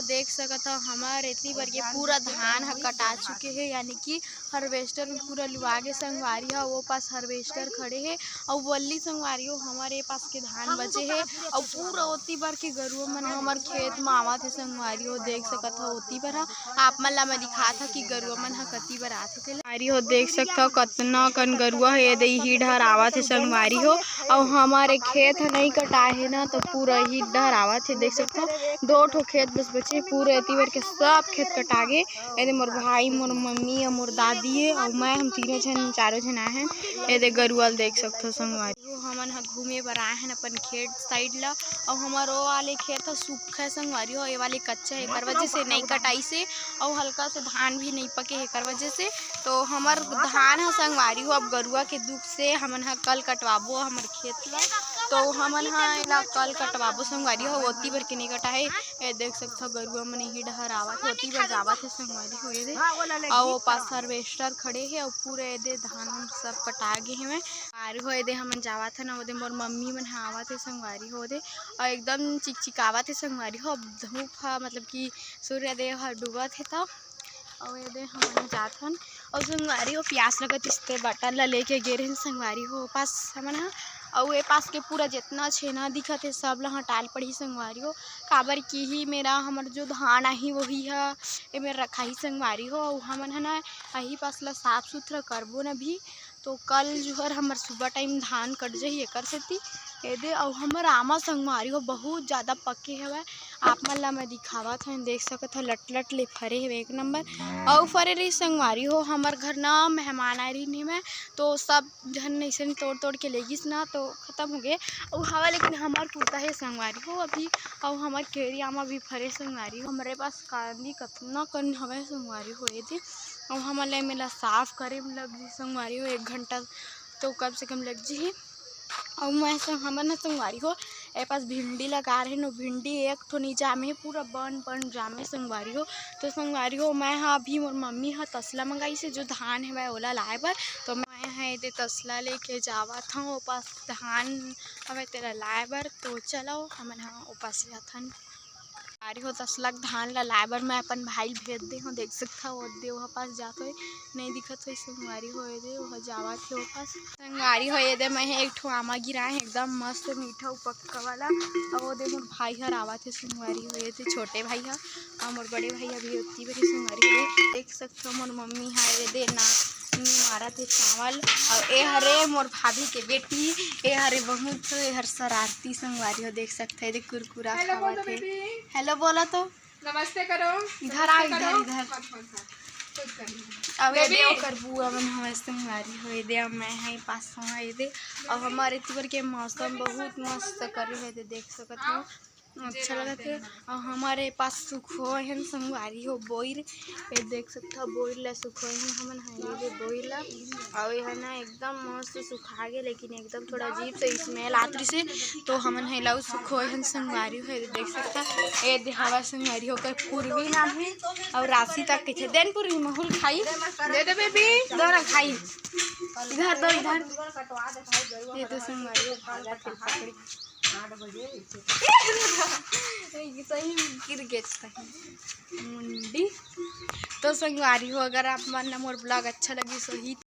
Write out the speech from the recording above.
देख सकत हो हमारे इतनी बार के पूरा धान ह कटा चुके हैं, यानी कि हार्वेस्टर में पूरा लुआगे संगवारी है। वो पास हार्वेस्टर खड़े है और वल्ली संगवारी हो हमारे पास के धान बचे है और पूरा ओती बार के गरुआ मन हमार खेत में आवत है संगवारी हो। देख सकत हो ओती बार आप मन ला मैं दिखा था कि गरुआ मन ह कती बार आथे संगवारी हो। देख सकते हो कतना कन गरुआ है दे ही डहर आवत है संगवारी हो। और हमारे खेत नहीं कटाए है ना तो पूरा ही डहर आवत है। देख सकते हो 2 ठो खेत बस बचे, पूरे एती बार के सब खेत कटा गे। एदे मोर भाई मोर मम्मी और मोर दादी है और मैं हम तीनों जन 4 जन आए हैं। एदे गरुआ देख सकते हो संगवारी हो हमन ह घूमे बर आए हैं अपन खेत साइड ला। और हमार ओ वाले खेत ह सूखा है संगवारी हो, ये वाले कच्चा है एकर वजह से नहीं कटाई से और हल्का से धान भी नहीं पके एकर वजह से। तो हमार धान ह संगवारी हो अब गरुआ के दुख से हमन ह कल कटवाबो हमार खेत ला। तो हमन ह एला कल कटवाबो संगवारी हो, ओती बार के नहीं कटा है। ए देख सकते हो गरुआ मन ही डहर आवत है, ओती बार जावत है संगवारी हो। एदे और पास हार्वेस्टर खड़े है और पूरे एदे धान सब कटा गे हवे आर हो। एदे हमन जावत है ना ओदे मोर मम्मी मन आवत है संगवारी हो ओदे और एकदम चिकचिकावत है संगवारी हो। अब धूप ह मतलब कि सूर्यदेव ह डूबत है तब और एदे हमन जात हन और संगवारी हो प्यास लगत इसते बटन ला लेके गे रहे संगवारी हो पास हमन ह। और ए पास के पूरा जितना छेना दिखत है सब ला हटाल पड़ी संगवारी हो, काबर की ही मेरा हमर जो धान आही वही है ए मेरा रखा ही संगवारी हो। और हमन है ना अही पास ला साफ सुथरा करबो न भी तो कल जोहर हमर सुबह टाइम धान कट जाही एकर सेती एदे। और हमर आमा संगवारी हो बहुत ज़्यादा पके हवे, आप मन ला मैं दिखावत हन। देख सकत हो लट लट ले फरे हवे एक नंबर और फरे रही संगवारी हो। हमर घर ना मेहमान आए रही में तो सब जन ऐसे तोड़ तोड़ के ले गिस ना तो खत्म हो गए और हवा, लेकिन हमार पुरता है संगवारी हो अभी। और हमार केरी आमा भी फरे संगवारी हो, हमारे पास कांदी कतना कन हवे संगवारी हो एदे। और हमन ला मेला साफ करे में लग जी संगवारी हो 1 घंटा तो कम से कम लग जी। और मैं हमन संगवारी हो ए पास भिंडी लगा रहे नो, भिंडी एक ठो नहीं जामे पूरा बन बन जामे संगवारी हो। तो संगवारी हो मैं हाँ अभी मोर मम्मी ह तसला मंगाई से जो धान है मैं ओला लाए बर, तो मैं हाँ एदे तसला लेके जावत हूँ ओ पास धान हमें तेरा लाए बर। तो चलो हमन हाँ ओ पास जात हन संगवारी हो तसला धान ला लाए बर। मैं अपन भाई भेज दे हूँ, देख सकता हो ओदे वहाँ पास जात हो नहीं दिखत हो संगवारी हो एदे वहाँ जावत है ओ पास संगवारी हो। एदे मैं एक ठो आमा गिराए हैं एकदम मस्त मीठा पक्का वाला और ओदे मोर भाई हर आवत है संगवारी हो। एदे छोटे भाई ह और मोर बड़े भाई अभी उतनी बड़ी संगवारी हो। देख सकते हो मोर मम्मी हा एदे ना मारत है चावल और ए हरे मोर भाभी के बेटी ए हरे बहुत ए हर शरारती संगवारी हो। देख सकते है कुरकुरा खावत है। हेलो बोला तो नमस्ते करो, इधर आ इधर इधर अब एदे ओकर बुआ मन हवे संगवारी हो। एदे मैं है पास हूँ एदे और हमारे इधर के मौसम बहुत मस्त करे है देख सकत हो अच्छा लगत है। और हमारे पास सुखो है संगवारी हो बोइर ये देख सकते हो बोइर ला सुखो है हमन है बोइर ला और यह ना एकदम मस्त सुखा गे, लेकिन एकदम थोड़ा अजीब से स्मेल आत रही से तो हमन है लाउ सुखो है संगवारी हो। देख सकता ए देहावा संगवारी हो कर पूर्वी नाम है और राशि तक के देन पूर्वी महूल खाई दे दे बेबी दो ना खाई इधर दो इधर ये तो संगवारी हो भागा फिर पकड़ी 8 बजे सही गिर गए मुंडी। तो संगवारी हो अगर आप मन मोर ब्लॉग अच्छा लगी सो ही